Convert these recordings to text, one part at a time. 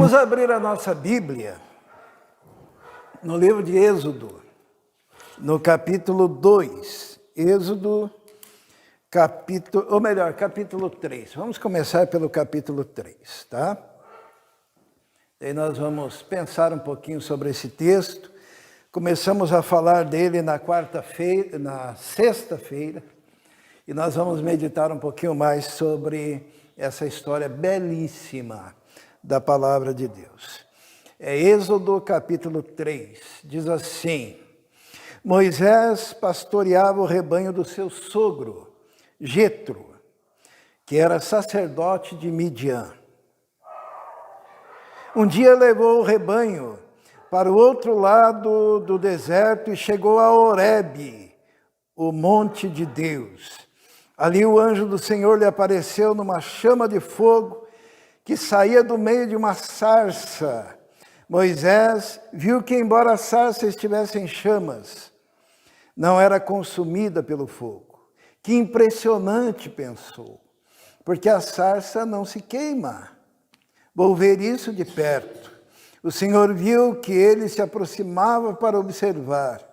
Vamos abrir a nossa Bíblia no livro de Êxodo, no capítulo 2. Êxodo, capítulo 3. Vamos começar pelo capítulo 3, tá? Daí nós vamos pensar um pouquinho sobre esse texto. Começamos a falar dele na sexta-feira, e nós vamos meditar um pouquinho mais sobre essa história belíssima da palavra de Deus. É Êxodo capítulo 3, diz assim: Moisés pastoreava o rebanho do seu sogro, Jetro, que era sacerdote de Midian. Um dia levou o rebanho para o outro lado do deserto e chegou a Horebe, o monte de Deus. Ali o anjo do Senhor lhe apareceu numa chama de fogo que saía do meio de uma sarça. Moisés viu que, embora a sarça estivesse em chamas, não era consumida pelo fogo. Que impressionante, pensou, porque a sarça não se queima. Vou ver isso de perto. O Senhor viu que ele se aproximava para observar.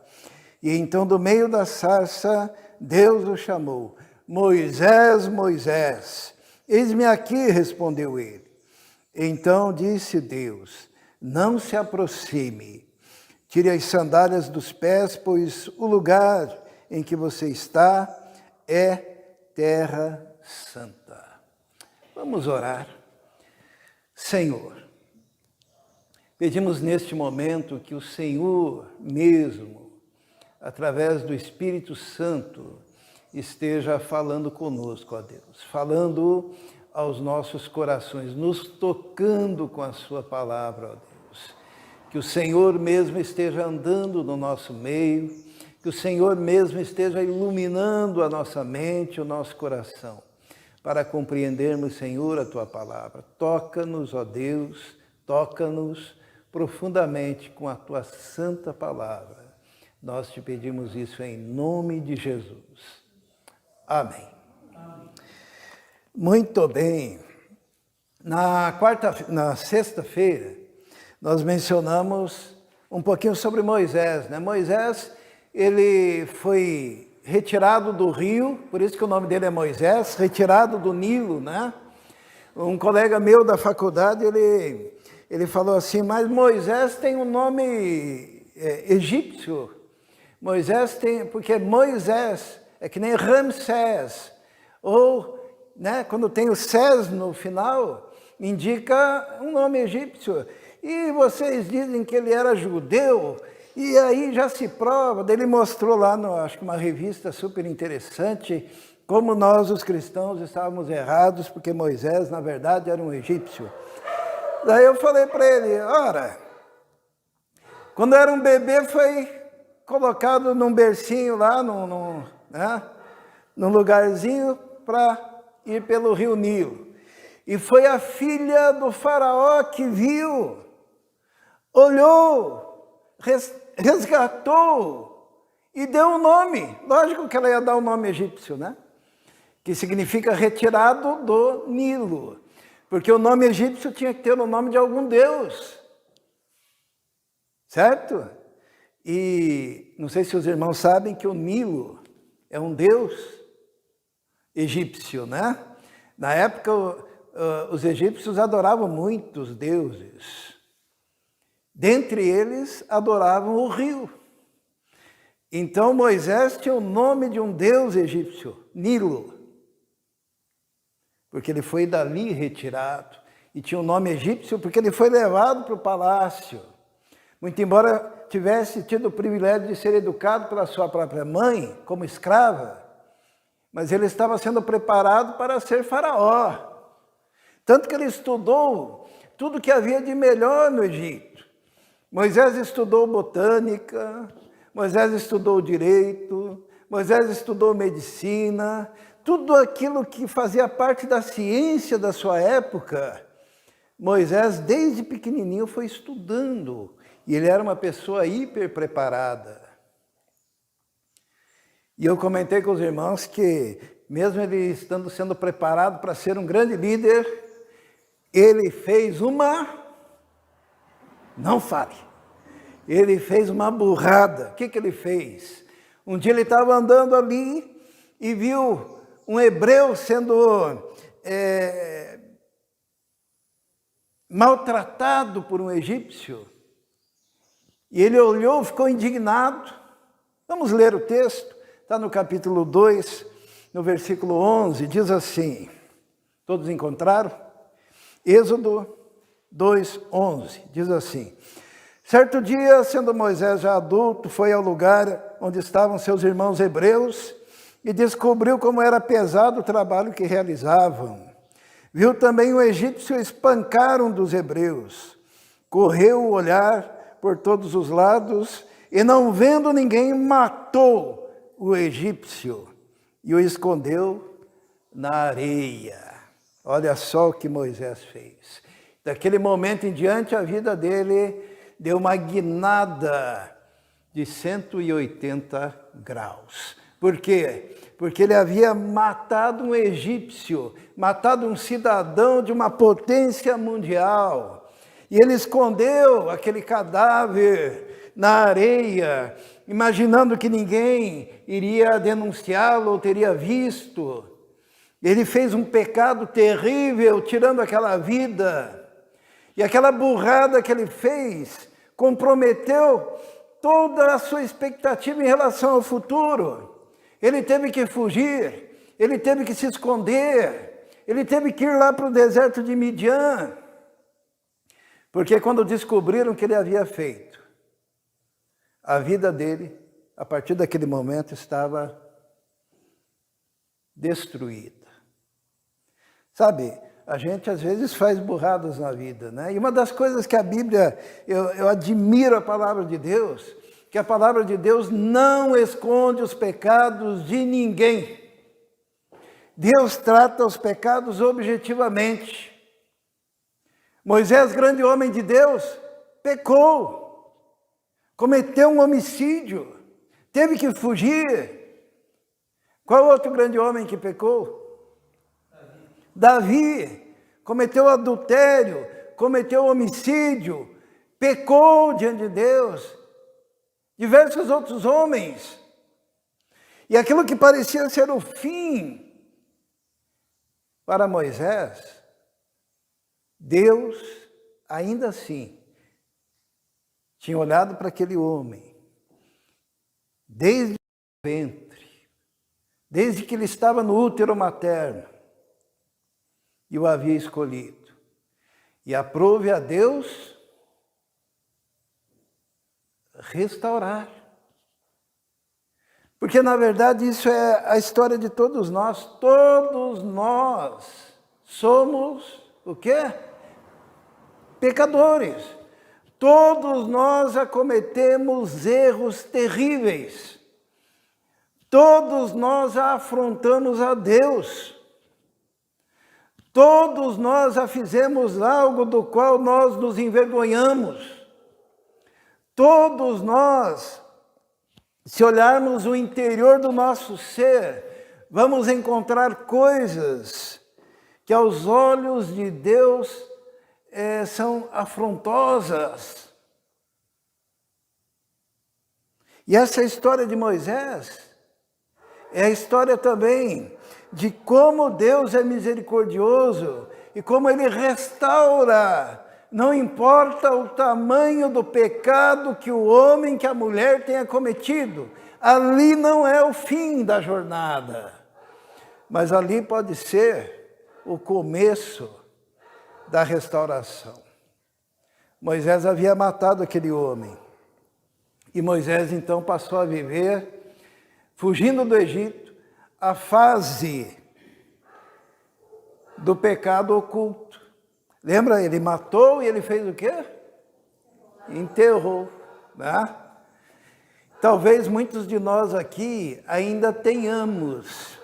E então, do meio da sarça, Deus o chamou. Moisés, Moisés. Eis-me aqui, respondeu ele. Então disse Deus: não se aproxime. Tire as sandálias dos pés, pois o lugar em que você está é terra santa. Vamos orar. Senhor, pedimos neste momento que o Senhor mesmo, através do Espírito Santo, esteja falando conosco, ó Deus, falando aos nossos corações, nos tocando com a sua palavra, ó Deus. Que o Senhor mesmo esteja andando no nosso meio, que o Senhor mesmo esteja iluminando a nossa mente, o nosso coração, para compreendermos, Senhor, a tua palavra. Toca-nos, ó Deus, toca-nos profundamente com a tua santa palavra. Nós te pedimos isso em nome de Jesus. Amém. Muito bem. Na sexta-feira, nós mencionamos um pouquinho sobre Moisés, né? Moisés, ele foi retirado do rio, por isso que o nome dele é Moisés, retirado do Nilo, né? Um colega meu da faculdade, ele falou assim, mas Moisés tem um nome egípcio. Moisés tem, porque Moisés é que nem Ramsés, ou, né, quando tem o Sés no final, indica um nome egípcio. E vocês dizem que ele era judeu, e aí já se prova. Ele mostrou lá, acho que uma revista super interessante, como nós, os cristãos, estávamos errados, porque Moisés, na verdade, era um egípcio. Daí eu falei para ele, ora, quando era um bebê foi colocado num bercinho lá, num lugarzinho para ir pelo rio Nilo. E foi a filha do faraó que viu, olhou, resgatou e deu um nome. Lógico que ela ia dar o nome egípcio, né? Que significa retirado do Nilo. Porque o nome egípcio tinha que ter o nome de algum deus. Certo? E não sei se os irmãos sabem que o Nilo é um deus egípcio, né? Na época, os egípcios adoravam muitos deuses. Dentre eles, adoravam o rio. Então, Moisés tinha o nome de um deus egípcio, Nilo, porque ele foi dali retirado. E tinha o nome egípcio porque ele foi levado para o palácio. Muito embora tivesse tido o privilégio de ser educado pela sua própria mãe, como escrava, mas ele estava sendo preparado para ser faraó. Tanto que ele estudou tudo que havia de melhor no Egito. Moisés estudou botânica, Moisés estudou direito, Moisés estudou medicina, tudo aquilo que fazia parte da ciência da sua época. Moisés, desde pequenininho, foi estudando. E ele era uma pessoa hiper preparada. E eu comentei com os irmãos que, mesmo ele sendo preparado para ser um grande líder, ele fez uma Não fale. Ele fez uma burrada. O que ele fez? Um dia ele estava andando ali e viu um hebreu sendo maltratado por um egípcio. E ele olhou, ficou indignado. Vamos ler o texto. Está no capítulo 2, no versículo 11. Diz assim. Todos encontraram? Êxodo 2, 11. Diz assim. Certo dia, sendo Moisés já adulto, foi ao lugar onde estavam seus irmãos hebreus e descobriu como era pesado o trabalho que realizavam. Viu também o egípcio espancar um dos hebreus. Correu o olhar por todos os lados e, não vendo ninguém, matou o egípcio e o escondeu na areia. Olha só o que Moisés fez. Daquele momento em diante, a vida dele deu uma guinada de 180 graus. Por quê? Porque ele havia matado um egípcio, matado um cidadão de uma potência mundial. E ele escondeu aquele cadáver na areia, imaginando que ninguém iria denunciá-lo ou teria visto. Ele fez um pecado terrível, tirando aquela vida. E aquela burrada que ele fez comprometeu toda a sua expectativa em relação ao futuro. Ele teve que fugir, ele teve que se esconder, ele teve que ir lá para o deserto de Midian. Porque quando descobriram o que ele havia feito, a vida dele, a partir daquele momento, estava destruída. Sabe, a gente às vezes faz burradas na vida, né? E uma das coisas que a Bíblia, eu admiro a palavra de Deus, que a palavra de Deus não esconde os pecados de ninguém. Deus trata os pecados objetivamente. Moisés, grande homem de Deus, pecou, cometeu um homicídio, teve que fugir. Qual outro grande homem que pecou? Davi cometeu adultério, cometeu homicídio, pecou diante de Deus. Diversos outros homens. E aquilo que parecia ser o fim para Moisés, Deus, ainda assim, tinha olhado para aquele homem, desde o ventre, desde que ele estava no útero materno, e o havia escolhido. E aprove a Deus restaurar. Porque, na verdade, isso é a história de todos nós. Todos nós somos o quê? Pecadores. Todos nós cometemos erros terríveis. Todos nós afrontamos a Deus. Todos nós já fizemos algo do qual nós nos envergonhamos. Todos nós, se olharmos o interior do nosso ser, vamos encontrar coisas que aos olhos de Deus são afrontosas. E essa história de Moisés é a história também de como Deus é misericordioso e como Ele restaura. Não importa o tamanho do pecado que o homem, que a mulher tenha cometido. Ali não é o fim da jornada. Mas ali pode ser o começo da restauração. Moisés havia matado aquele homem. E Moisés então passou a viver, fugindo do Egito, a fase do pecado oculto. Lembra? Ele matou e ele fez o quê? Enterrou, né? Talvez muitos de nós aqui ainda tenhamos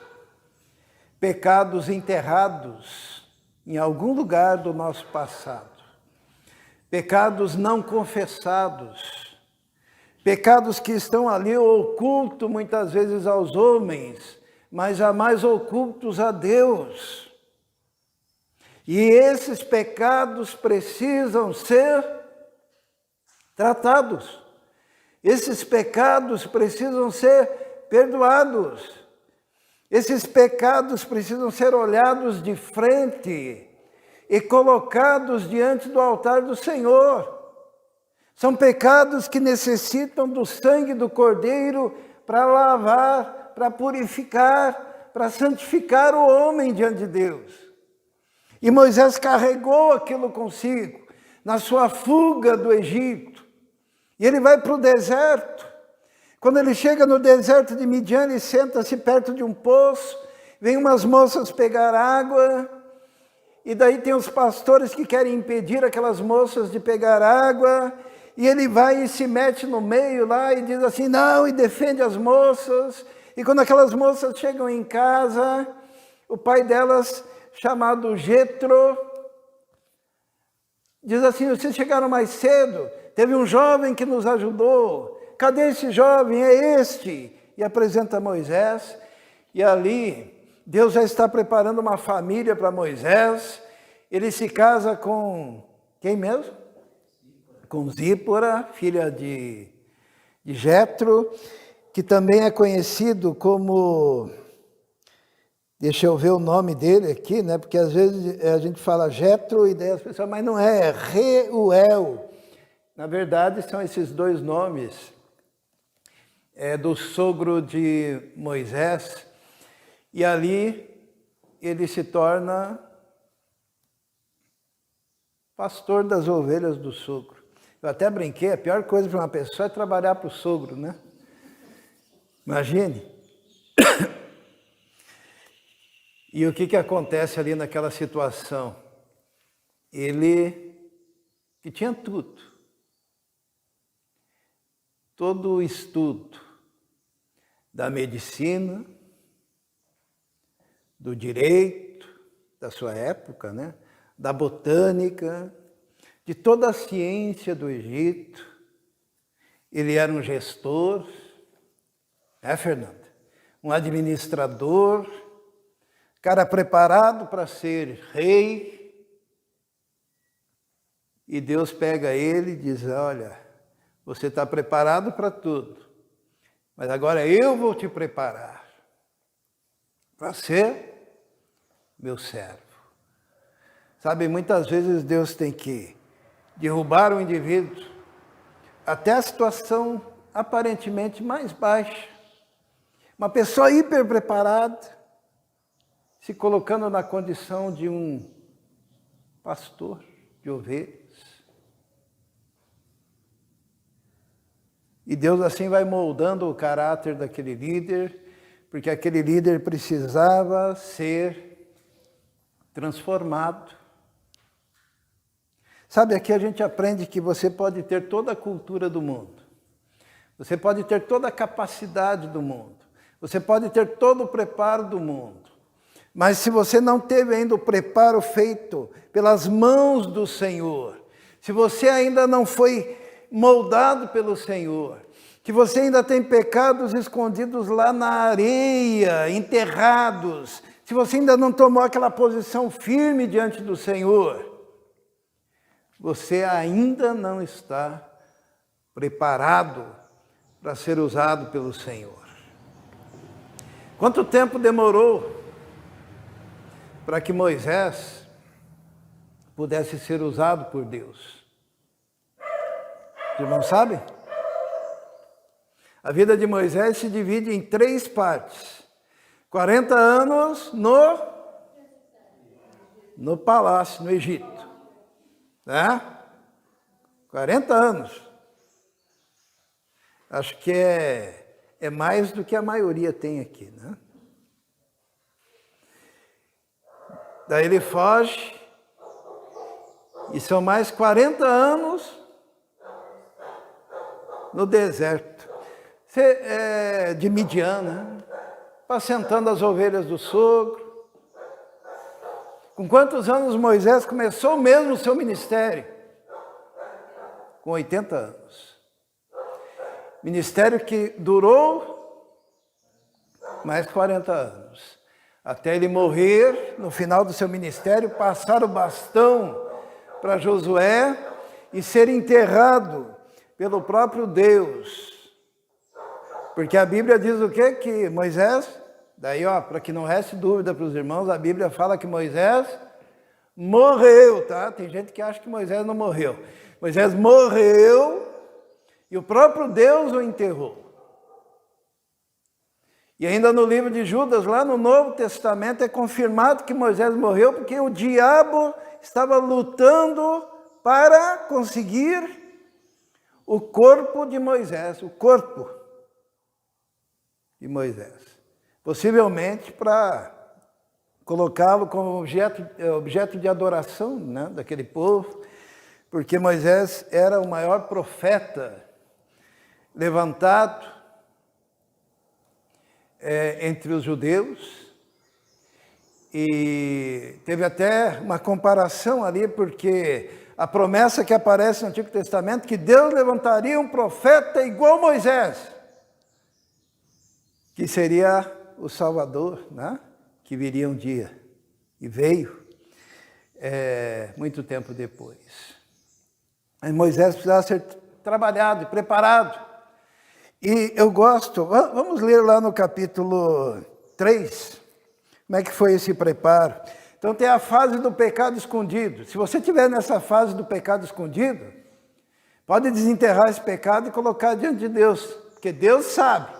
pecados enterrados em algum lugar do nosso passado. Pecados não confessados. Pecados que estão ali ocultos muitas vezes aos homens, mas jamais ocultos a Deus. E esses pecados precisam ser tratados. Esses pecados precisam ser perdoados. Esses pecados precisam ser olhados de frente e colocados diante do altar do Senhor. São pecados que necessitam do sangue do Cordeiro para lavar, para purificar, para santificar o homem diante de Deus. E Moisés carregou aquilo consigo na sua fuga do Egito. E ele vai para o deserto. Quando ele chega no deserto de Midian, ele senta-se perto de um poço, vem umas moças pegar água, e daí tem os pastores que querem impedir aquelas moças de pegar água, e ele vai e se mete no meio lá e diz assim, não, e defende as moças. E quando aquelas moças chegam em casa, o pai delas, chamado Jetro, diz assim, vocês chegaram mais cedo, teve um jovem que nos ajudou, cadê esse jovem? É este. E apresenta Moisés, e ali Deus já está preparando uma família para Moisés. Ele se casa com quem mesmo? Com Zípora, filha de Jetro, que também é conhecido como, deixa eu ver o nome dele aqui, né? Porque às vezes a gente fala Jetro e daí as pessoas, mas não é Reuel. Na verdade são esses dois nomes, do sogro de Moisés, e ali ele se torna pastor das ovelhas do sogro. Eu até brinquei, a pior coisa para uma pessoa é trabalhar para o sogro, né? Imagine. E o que acontece ali naquela situação? Ele, que tinha tudo, todo o estudo da medicina, do direito da sua época, né? Da botânica, de toda a ciência do Egito. Ele era um gestor, Fernanda? Um administrador, cara preparado para ser rei. E Deus pega ele e diz, olha, você está preparado para tudo, mas agora eu vou te preparar para ser meu servo. Sabe, muitas vezes Deus tem que derrubar o indivíduo até a situação aparentemente mais baixa. Uma pessoa hiper preparada, se colocando na condição de um pastor de ovelhas. E Deus assim vai moldando o caráter daquele líder, porque aquele líder precisava ser transformado. Sabe, aqui a gente aprende que você pode ter toda a cultura do mundo. Você pode ter toda a capacidade do mundo. Você pode ter todo o preparo do mundo. Mas se você não teve ainda o preparo feito pelas mãos do Senhor, se você ainda não foi moldado pelo Senhor, que você ainda tem pecados escondidos lá na areia, enterrados, se você ainda não tomou aquela posição firme diante do Senhor, você ainda não está preparado para ser usado pelo Senhor. Quanto tempo demorou para que Moisés pudesse ser usado por Deus? Os irmãos sabem? A vida de Moisés se divide em 3 partes. 40 anos no palácio, no Egito. Né? 40 anos. Acho que é mais do que a maioria tem aqui, né? Daí ele foge, e são mais 40 anos no deserto. De Midian, né? Apacentando as ovelhas do sogro. Com quantos anos Moisés começou mesmo o seu ministério? Com 80 anos. Ministério que durou mais 40 anos. Até ele morrer, no final do seu ministério, passar o bastão para Josué e ser enterrado pelo próprio Deus. Porque a Bíblia diz o quê? Que Moisés, daí ó, para que não reste dúvida para os irmãos, a Bíblia fala que Moisés morreu, tá? Tem gente que acha que Moisés não morreu. Moisés morreu e o próprio Deus o enterrou. E ainda no livro de Judas, lá no Novo Testamento, é confirmado que Moisés morreu porque o diabo estava lutando para conseguir o corpo de Moisés, o corpo de Moisés. Possivelmente para colocá-lo como objeto de adoração, né, daquele povo, porque Moisés era o maior profeta levantado entre os judeus, e teve até uma comparação ali, porque a promessa que aparece no Antigo Testamento, que Deus levantaria um profeta igual Moisés, que seria o Salvador, né? Que viria um dia, e veio muito tempo depois. Mas Moisés precisava ser trabalhado, preparado. E eu gosto, vamos ler lá no capítulo 3, como é que foi esse preparo. Então tem a fase do pecado escondido. Se você estiver nessa fase do pecado escondido, pode desenterrar esse pecado e colocar diante de Deus, porque Deus sabe.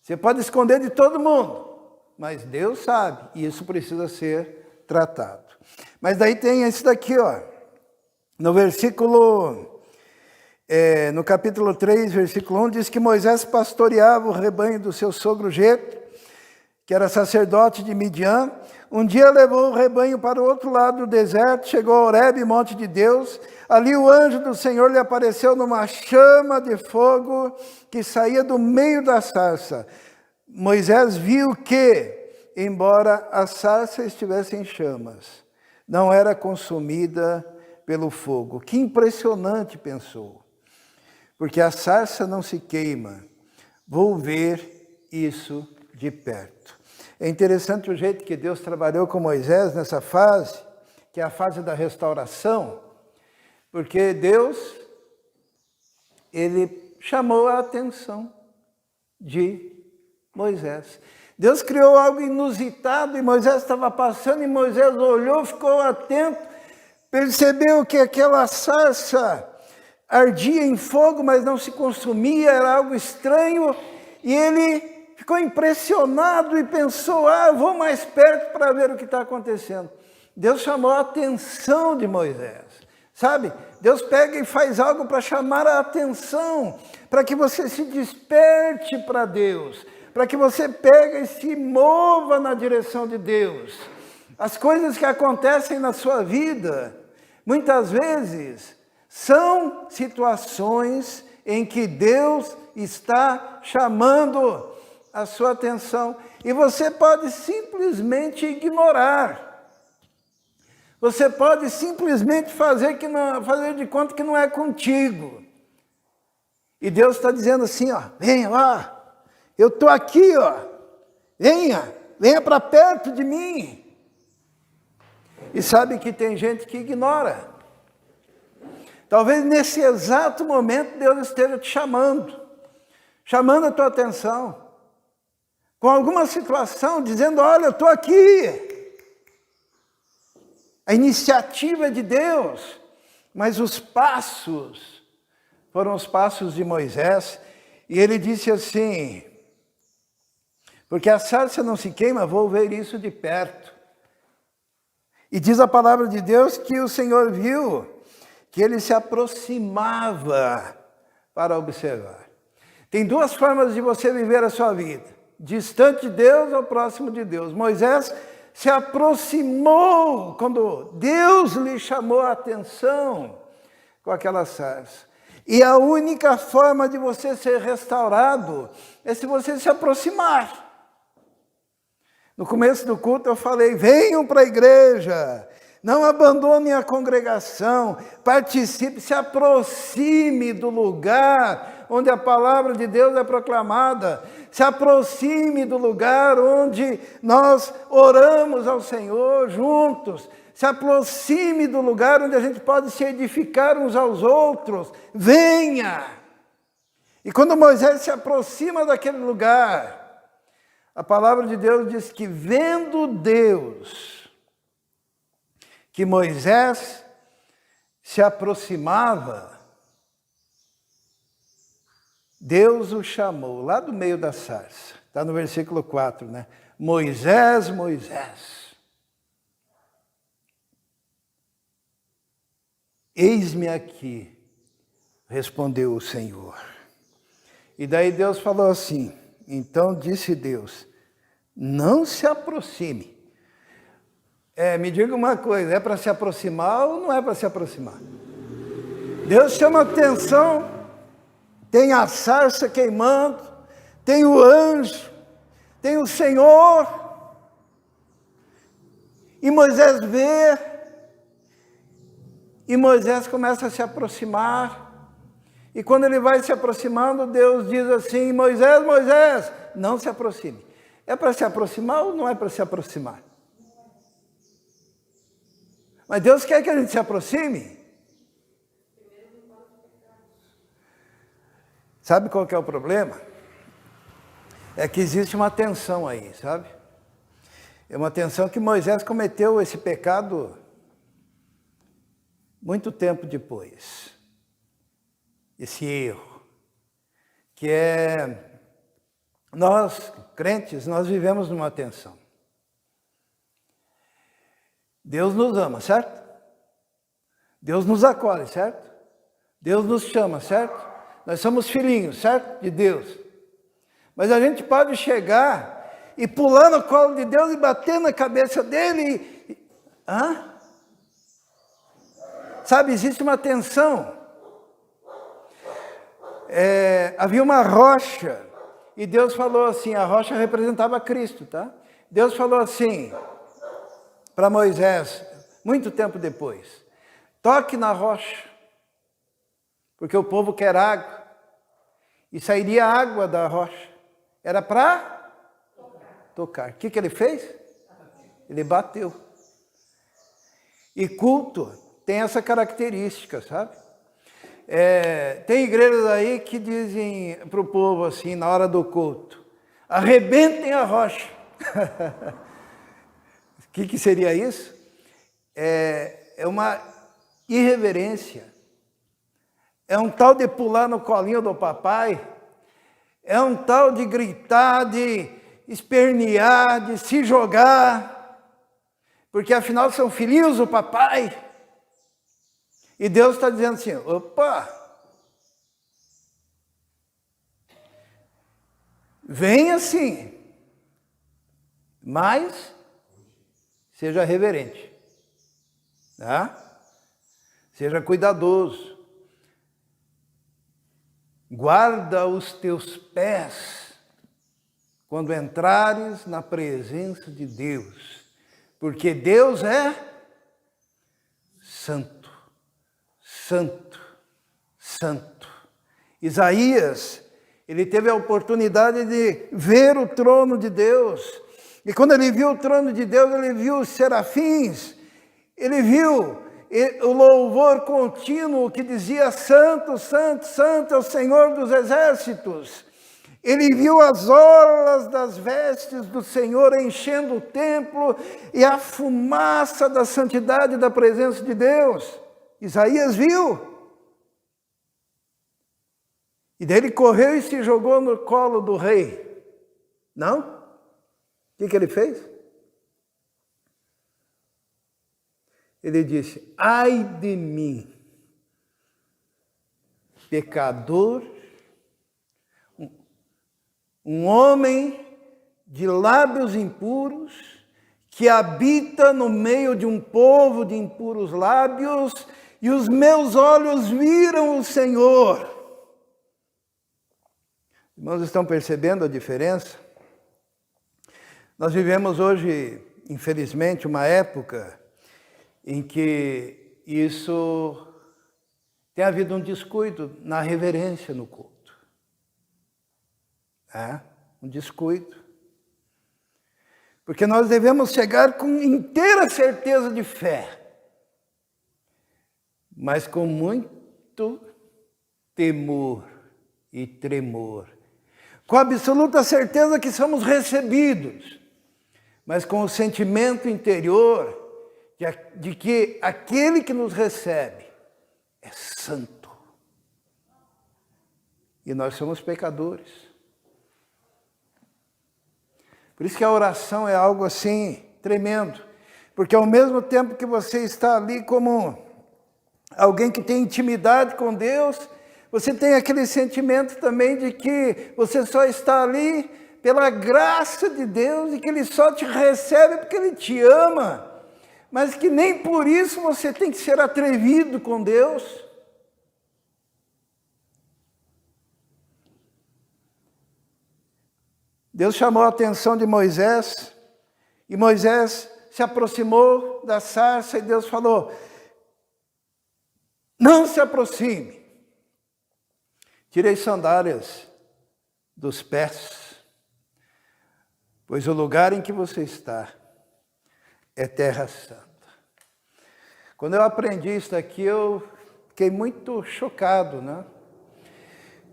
Você pode esconder de todo mundo, mas Deus sabe, e isso precisa ser tratado. Mas daí tem esse daqui, ó, no versículo... no capítulo 3, versículo 1, diz que Moisés pastoreava o rebanho do seu sogro Jetro, que era sacerdote de Midian. Um dia levou o rebanho para o outro lado do deserto, chegou a Horebe, monte de Deus. Ali o anjo do Senhor lhe apareceu numa chama de fogo que saía do meio da sarça. Moisés viu que, embora a sarça estivesse em chamas, não era consumida pelo fogo. Que impressionante, pensou. Porque a sarça não se queima. Vou ver isso de perto. É interessante o jeito que Deus trabalhou com Moisés nessa fase, que é a fase da restauração, porque Deus, ele chamou a atenção de Moisés. Deus criou algo inusitado e Moisés estava passando e Moisés olhou, ficou atento, percebeu que aquela sarça ardia em fogo, mas não se consumia, era algo estranho, e ele ficou impressionado e pensou, eu vou mais perto para ver o que está acontecendo. Deus chamou a atenção de Moisés, sabe? Deus pega e faz algo para chamar a atenção, para que você se desperte para Deus, para que você pegue e se mova na direção de Deus. As coisas que acontecem na sua vida, muitas vezes, são situações em que Deus está chamando a sua atenção e você pode simplesmente ignorar. Você pode simplesmente fazer de conta que não é contigo. E Deus está dizendo assim, venha lá, eu estou aqui, venha para perto de mim. E sabe que tem gente que ignora. Talvez nesse exato momento Deus esteja te chamando a tua atenção, com alguma situação, dizendo, olha, eu estou aqui. A iniciativa é de Deus, mas os passos foram os passos de Moisés, e ele disse assim, porque a sarça não se queima, vou ver isso de perto. E diz a palavra de Deus que o Senhor viu que ele se aproximava para observar. Tem duas formas de você viver a sua vida. Distante de Deus ou próximo de Deus. Moisés se aproximou quando Deus lhe chamou a atenção com aquela sarça. E a única forma de você ser restaurado é se você se aproximar. No começo do culto eu falei, venham para a igreja. Não abandone a congregação, participe, se aproxime do lugar lugar onde a palavra de Deus é proclamada. Se aproxime do lugar onde nós oramos ao Senhor juntos. Se aproxime do lugar onde a gente pode se edificar uns aos outros. Venha! E quando Moisés se aproxima daquele lugar, a palavra de Deus diz que, vendo Deus que Moisés se aproximava, Deus o chamou lá do meio da sarça. Está no versículo 4, né? Moisés, Moisés, eis-me aqui, respondeu o Senhor. E daí Deus falou assim, então disse Deus, não se aproxime. Me diga uma coisa, é para se aproximar ou não é para se aproximar? Deus chama atenção, tem a sarça queimando, tem o anjo, tem o Senhor. E Moisés vê, e Moisés começa a se aproximar. E quando ele vai se aproximando, Deus diz assim, Moisés, Moisés, não se aproxime. É para se aproximar ou não é para se aproximar? Mas Deus quer que a gente se aproxime. Sabe qual que é o problema? É que existe uma tensão aí, sabe? É uma tensão que Moisés cometeu esse pecado muito tempo depois. Esse erro, que é, nós, crentes, nós vivemos numa tensão. Deus nos ama, certo? Deus nos acolhe, certo? Deus nos chama, certo? Nós somos filhinhos, certo? De Deus. Mas a gente pode chegar e pular no colo de Deus e bater na cabeça dele. Sabe, existe uma tensão. Havia uma rocha, e Deus falou assim, a rocha representava Cristo, tá? Deus falou assim para Moisés, muito tempo depois, toque na rocha, porque o povo quer água, e sairia água da rocha, era para tocar. O que ele fez? Ele bateu. E culto tem essa característica, sabe? Tem igrejas aí que dizem para o povo assim, na hora do culto, arrebentem a rocha. O que seria isso? É uma irreverência. É um tal de pular no colinho do papai. É um tal de gritar, de espernear, de se jogar. Porque afinal são filhinhos do papai. E Deus está dizendo assim, opa, venha sim, mas seja reverente, tá? Seja cuidadoso, guarda os teus pés quando entrares na presença de Deus, porque Deus é santo. Santo, santo. Isaías, ele teve a oportunidade de ver o trono de Deus. E quando ele viu o trono de Deus, ele viu os serafins. Ele viu o louvor contínuo que dizia santo, santo, santo é o Senhor dos exércitos. Ele viu as orlas das vestes do Senhor enchendo o templo e a fumaça da santidade da presença de Deus. Isaías viu. E daí ele correu e se jogou no colo do rei. Não? O que ele fez? Ele disse, ai de mim, pecador, um homem de lábios impuros, que habita no meio de um povo de impuros lábios, e os meus olhos viram o Senhor. Irmãos, estão percebendo a diferença? Nós vivemos hoje, infelizmente, uma época em que isso tem havido um descuido na reverência no culto. É um descuido. Porque nós devemos chegar com inteira certeza de fé, mas com muito temor e tremor. Com absoluta certeza que somos recebidos, mas com o sentimento interior de que aquele que nos recebe é santo. E nós somos pecadores. Por isso que a oração é algo assim tremendo. Porque ao mesmo tempo que você está ali como alguém que tem intimidade com Deus, você tem aquele sentimento também de que você só está ali pela graça de Deus e que Ele só te recebe porque Ele te ama. Mas que nem por isso você tem que ser atrevido com Deus. Deus chamou a atenção de Moisés, e Moisés se aproximou da sarça e Deus falou: não se aproxime, tire as sandálias dos pés, pois o lugar em que você está é terra santa. Quando eu aprendi isso aqui, eu fiquei muito chocado, né?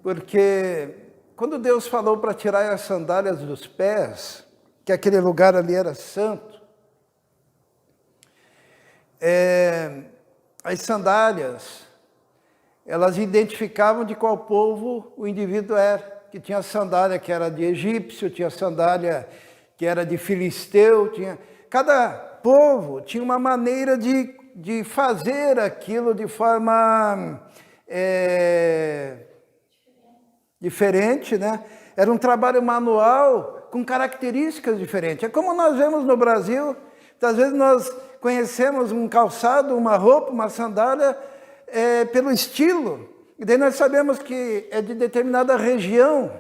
Porque quando Deus falou para tirar as sandálias dos pés, que aquele lugar ali era santo, as sandálias, elas identificavam de qual povo o indivíduo era. Que tinha sandália que era de egípcio, tinha sandália que era de filisteu, cada povo tinha uma maneira de fazer aquilo de forma diferente, né? Era um trabalho manual com características diferentes. É como nós vemos no Brasil, às vezes nós conhecemos um calçado, uma roupa, uma sandália pelo estilo. E daí nós sabemos que é de determinada região.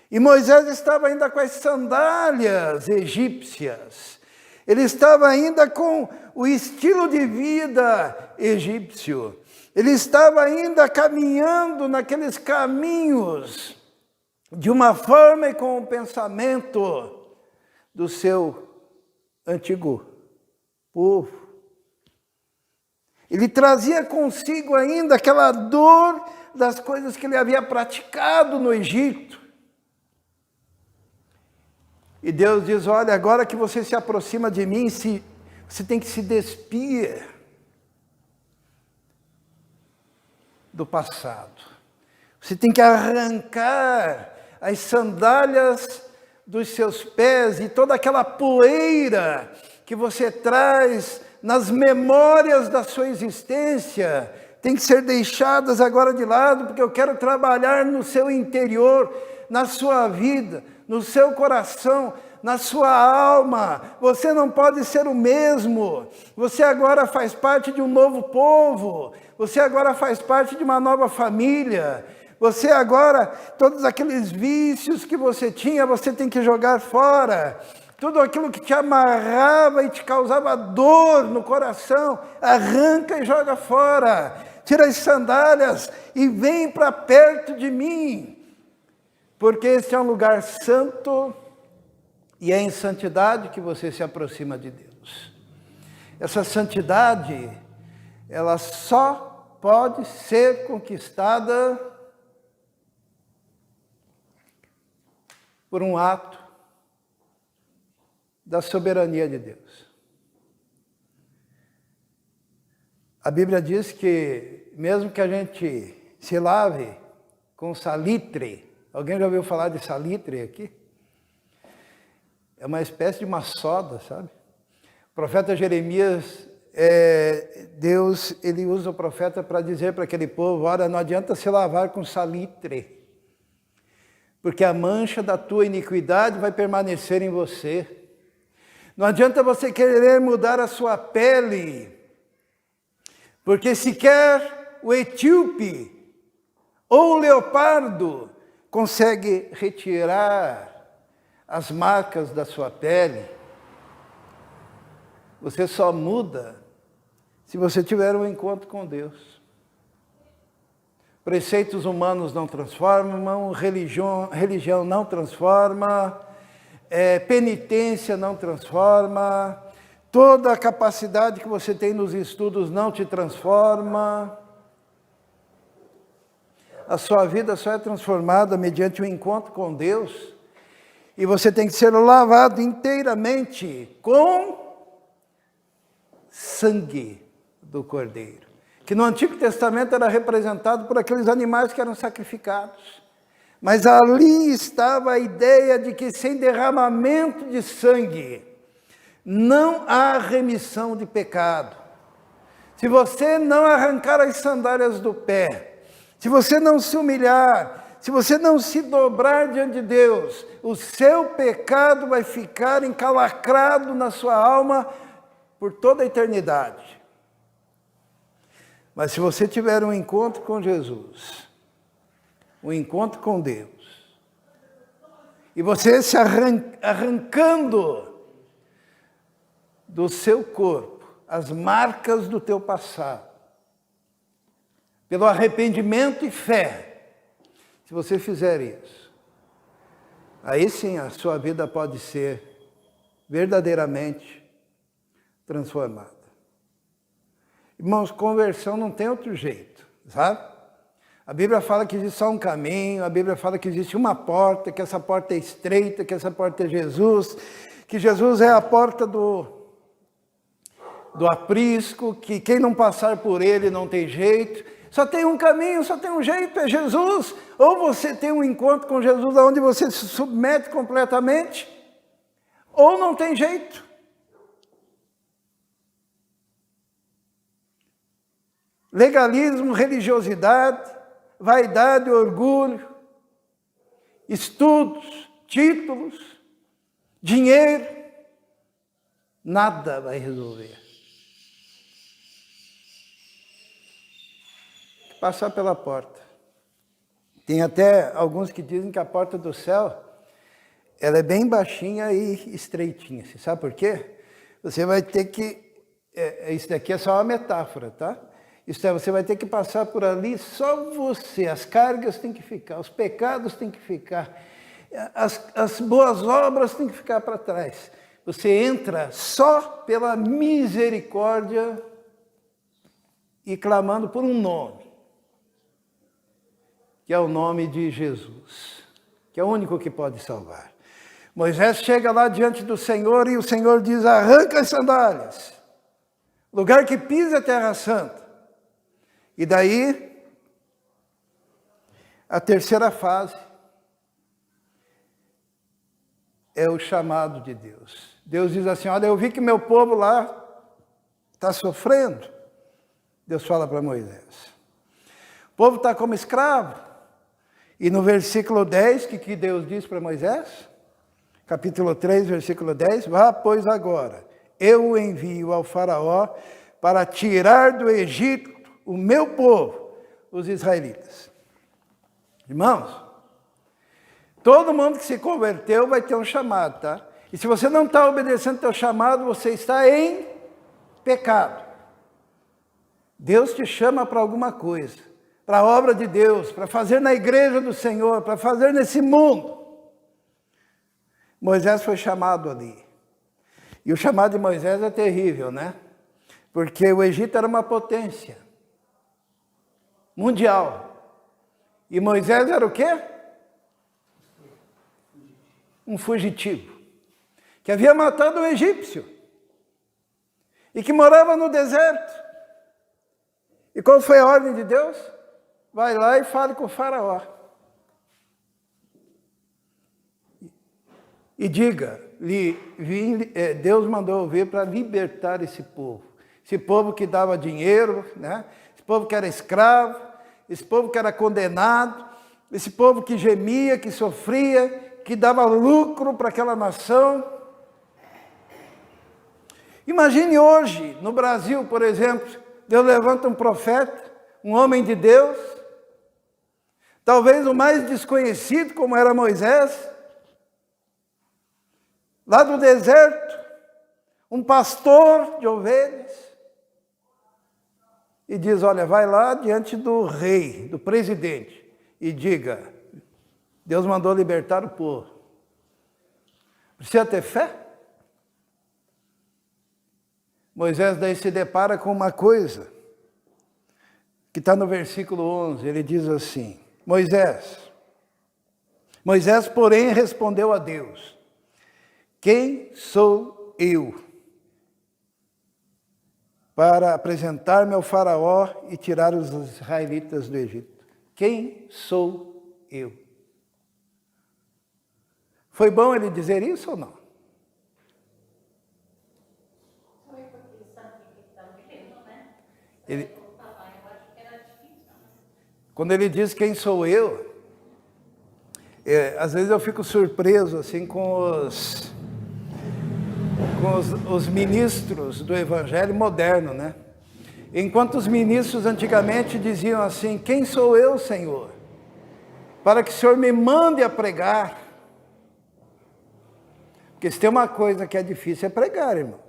E Moisés estava ainda com as sandálias egípcias. Ele estava ainda com o estilo de vida egípcio. Ele estava ainda caminhando naqueles caminhos de uma forma e com o pensamento do seu antigo povo. Ele trazia consigo ainda aquela dor das coisas que ele havia praticado no Egito. E Deus diz: olha, agora que você se aproxima de mim, você tem que se despir do passado. Você tem que arrancar as sandálias dos seus pés e toda aquela poeira que você traz nas memórias da sua existência, tem que ser deixadas agora de lado, porque eu quero trabalhar no seu interior, na sua vida, no seu coração, na sua alma. Você não pode ser o mesmo. Você agora faz parte de um novo povo. Você agora faz parte de uma nova família. Você agora, todos aqueles vícios que você tinha, você tem que jogar fora. Tudo aquilo que te amarrava e te causava dor no coração, arranca e joga fora. Tira as sandálias e vem para perto de mim. Porque este é um lugar santo e é em santidade que você se aproxima de Deus. Essa santidade, ela só pode ser conquistada por um ato da soberania de Deus. A Bíblia diz que mesmo que a gente se lave com salitre, alguém já ouviu falar de salitre aqui? É uma espécie de uma soda, sabe? O profeta Jeremias, Deus, ele usa o profeta para dizer para aquele povo: olha, não adianta se lavar com salitre, porque a mancha da tua iniquidade vai permanecer em você. Não adianta você querer mudar a sua pele, porque sequer o etíope ou o leopardo consegue retirar as marcas da sua pele. Você só muda se você tiver um encontro com Deus. Preceitos humanos não transformam, religião não transforma, penitência não transforma, toda a capacidade que você tem nos estudos não te transforma. A sua vida só é transformada mediante o encontro com Deus, e você tem que ser lavado inteiramente com sangue do Cordeiro, que no Antigo Testamento era representado por aqueles animais que eram sacrificados. Mas ali estava a ideia de que sem derramamento de sangue não há remissão de pecado. Se você não arrancar as sandálias do pé, se você não se humilhar, se você não se dobrar diante de Deus, o seu pecado vai ficar encalacrado na sua alma por toda a eternidade. Mas se você tiver um encontro com Jesus, um encontro com Deus, e você se arrancando do seu corpo as marcas do teu passado, pelo arrependimento e fé, se você fizer isso, aí sim a sua vida pode ser verdadeiramente transformada. Irmãos, conversão não tem outro jeito, sabe? A Bíblia fala que existe só um caminho, a Bíblia fala que existe uma porta, que essa porta é estreita, que essa porta é Jesus, que Jesus é a porta do aprisco, que quem não passar por ele não tem jeito. Só tem um caminho, só tem um jeito, é Jesus. Ou você tem um encontro com Jesus onde você se submete completamente, ou não tem jeito. Legalismo, religiosidade, vaidade, orgulho, estudos, títulos, dinheiro, nada vai resolver. Passar pela porta. Tem até alguns que dizem que a porta do céu, ela é bem baixinha e estreitinha. Você sabe por quê? Você vai ter que... isso daqui é só uma metáfora, tá? Isso é, você vai ter que passar por ali, só você. As cargas têm que ficar, os pecados têm que ficar, as boas obras têm que ficar para trás. Você entra só pela misericórdia e clamando por um nome, que é o nome de Jesus, que é o único que pode salvar. Moisés chega lá diante do Senhor e o Senhor diz: arranca as sandálias, lugar que pisa a terra santa. E daí, a terceira fase é o chamado de Deus. Deus diz assim: olha, eu vi que meu povo lá está sofrendo. Deus fala para Moisés: o povo está como escravo. E no versículo 10, que Deus diz para Moisés? Capítulo 3, versículo 10. Vá, pois agora, eu o envio ao faraó para tirar do Egito o meu povo, os israelitas. Irmãos, todo mundo que se converteu vai ter um chamado, tá? E se você não está obedecendo ao teu chamado, você está em pecado. Deus te chama para alguma coisa, para a obra de Deus, para fazer na igreja do Senhor, para fazer nesse mundo. Moisés foi chamado ali. E o chamado de Moisés é terrível, né? Porque o Egito era uma potência mundial. E Moisés era o quê? Um fugitivo, que havia matado um egípcio e que morava no deserto. E qual foi a ordem de Deus? Vai lá e fale com o faraó. E diga-lhe, Deus mandou vir para libertar esse povo. Esse povo que dava dinheiro, né? Esse povo que era escravo, esse povo que era condenado, esse povo que gemia, que sofria, que dava lucro para aquela nação. Imagine hoje, no Brasil, por exemplo, Deus levanta um profeta, um homem de Deus, talvez o mais desconhecido, como era Moisés, lá do deserto, um pastor de ovelhas, e diz, olha, vai lá diante do rei, do presidente, e diga, Deus mandou libertar o povo. Precisa ter fé? Moisés daí se depara com uma coisa, que está no versículo 11, ele diz assim, Moisés, porém, respondeu a Deus, quem sou eu para apresentar-me ao faraó e tirar os israelitas do Egito? Quem sou eu? Foi bom ele dizer isso ou não? Foi porque ele sabia que ele estava vivendo, né? Ele, Eu acho que era difícil. quando ele diz quem sou eu, às vezes eu fico surpreso assim com os ministros do evangelho moderno, né? Enquanto os ministros antigamente diziam assim, quem sou eu, Senhor? Para que o Senhor me mande a pregar. Porque se tem uma coisa que é difícil é pregar, irmãos.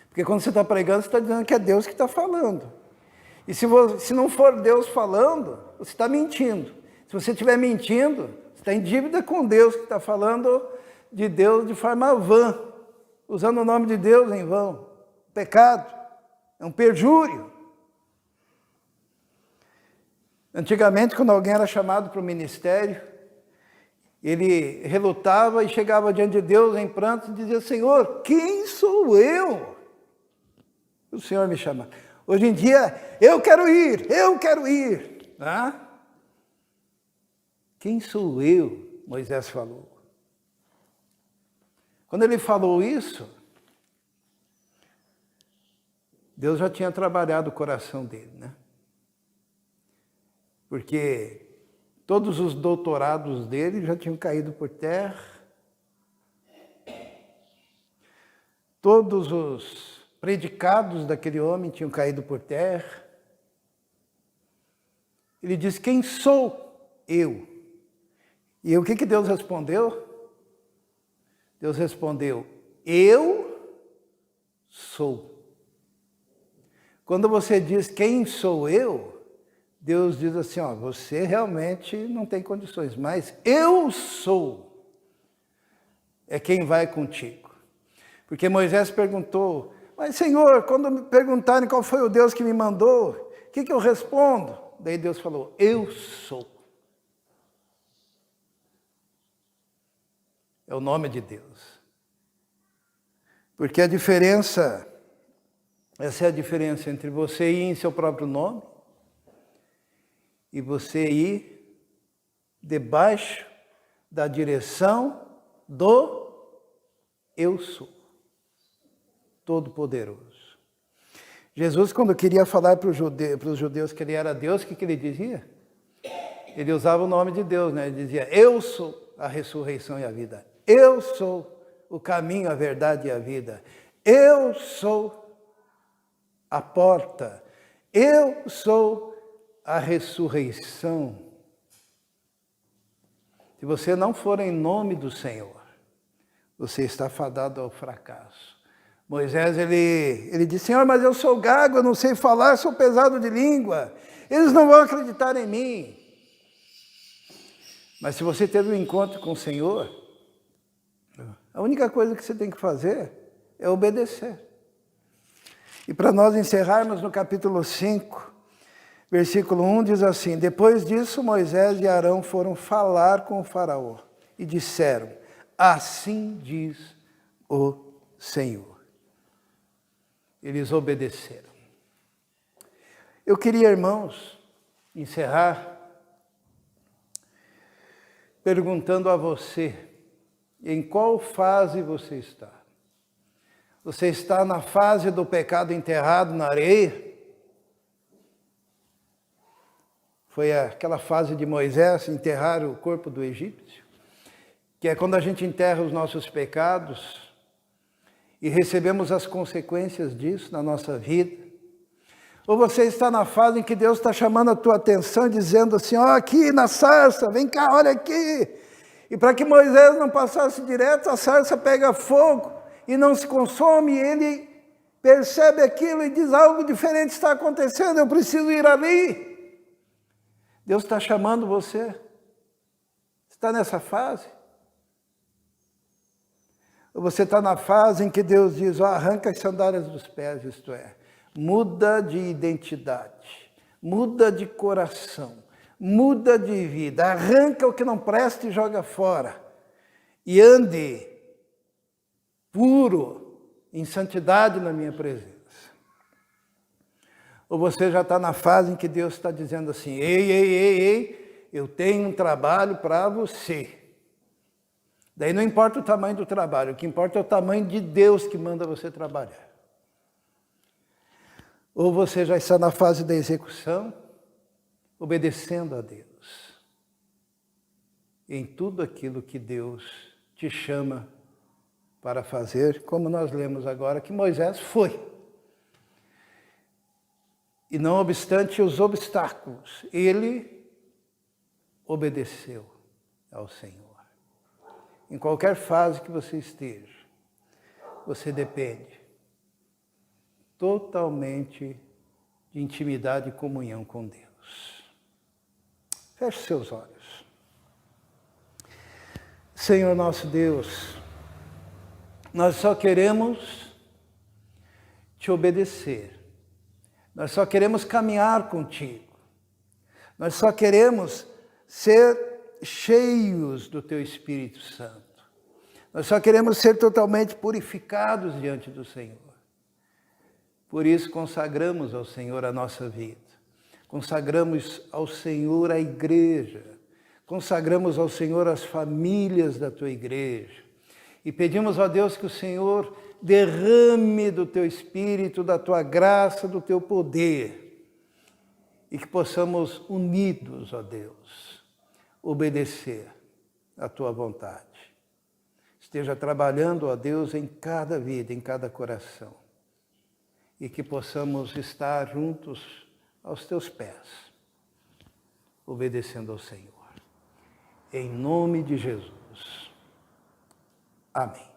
Porque quando você está pregando, você está dizendo que é Deus que está falando. E se não for Deus falando, você está mentindo. Se você estiver mentindo, você está em dívida com Deus, que está falando de Deus de forma vã, usando o nome de Deus em vão. Pecado, é um perjúrio. Antigamente, quando alguém era chamado para o ministério, ele relutava e chegava diante de Deus em pranto e dizia, Senhor, quem sou eu? O Senhor me chama. Hoje em dia, eu quero ir. Ah? Quem sou eu? Moisés falou. Quando ele falou isso, Deus já tinha trabalhado o coração dele, né? Porque todos os doutorados dele já tinham caído por terra. Todos os predicados daquele homem tinham caído por terra. Ele diz, quem sou eu? E o que Deus respondeu? Deus respondeu, eu sou. Quando você diz quem sou eu, Deus diz assim, ó, você realmente não tem condições, mas eu sou é quem vai contigo. Porque Moisés perguntou, mas Senhor, quando me perguntarem qual foi o Deus que me mandou, o que eu respondo? Daí Deus falou, eu sou. É o nome de Deus. Porque a diferença, essa é a diferença entre você ir em seu próprio nome e você ir debaixo da direção do eu sou, Todo-Poderoso. Jesus, quando queria falar para os judeus que ele era Deus, o que ele dizia? Ele usava o nome de Deus, né? Ele dizia, eu sou a ressurreição e a vida. Eu sou o caminho, a verdade e a vida. Eu sou a porta. Eu sou a ressurreição. Se você não for em nome do Senhor, você está fadado ao fracasso. Moisés, ele disse, Senhor, mas eu sou gago, eu não sei falar, sou pesado de língua. Eles não vão acreditar em mim. Mas se você teve um encontro com o Senhor, a única coisa que você tem que fazer é obedecer. E para nós encerrarmos no capítulo 5, versículo 1, diz assim, depois disso Moisés e Arão foram falar com o faraó e disseram, assim diz o Senhor. Eles obedeceram. Eu queria, irmãos, encerrar perguntando a você, em qual fase você está? Você está na fase do pecado enterrado na areia? Foi aquela fase de Moisés enterrar o corpo do egípcio, que é quando a gente enterra os nossos pecados e recebemos as consequências disso na nossa vida. Ou você está na fase em que Deus está chamando a tua atenção e dizendo assim, ó, aqui na sarça, vem cá, olha aqui. E para que Moisés não passasse direto, a sarça pega fogo e não se consome, e ele percebe aquilo e diz: algo diferente está acontecendo, eu preciso ir ali. Deus está chamando você. Está nessa fase? Ou você está na fase em que Deus diz: arranca as sandálias dos pés, isto é, muda de identidade, muda de coração, muda de vida, arranca o que não presta e joga fora. E ande puro, em santidade na minha presença. Ou você já está na fase em que Deus está dizendo assim: ei, eu tenho um trabalho para você. Daí não importa o tamanho do trabalho, o que importa é o tamanho de Deus que manda você trabalhar. Ou você já está na fase da execução, obedecendo a Deus em tudo aquilo que Deus te chama para fazer, como nós lemos agora que Moisés foi. E não obstante os obstáculos, ele obedeceu ao Senhor. Em qualquer fase que você esteja, você depende totalmente de intimidade e comunhão com Deus. Feche seus olhos. Senhor nosso Deus, nós só queremos te obedecer. Nós só queremos caminhar contigo. Nós só queremos ser cheios do teu Espírito Santo. Nós só queremos ser totalmente purificados diante do Senhor. Por isso consagramos ao Senhor a nossa vida. Consagramos ao Senhor a igreja. Consagramos ao Senhor as famílias da tua igreja. E pedimos a Deus que o Senhor derrame do teu Espírito, da tua graça, do teu poder. E que possamos, unidos, ó Deus, obedecer à tua vontade. Esteja trabalhando, ó Deus, em cada vida, em cada coração. E que possamos estar juntos aos teus pés, obedecendo ao Senhor. Em nome de Jesus. Amém.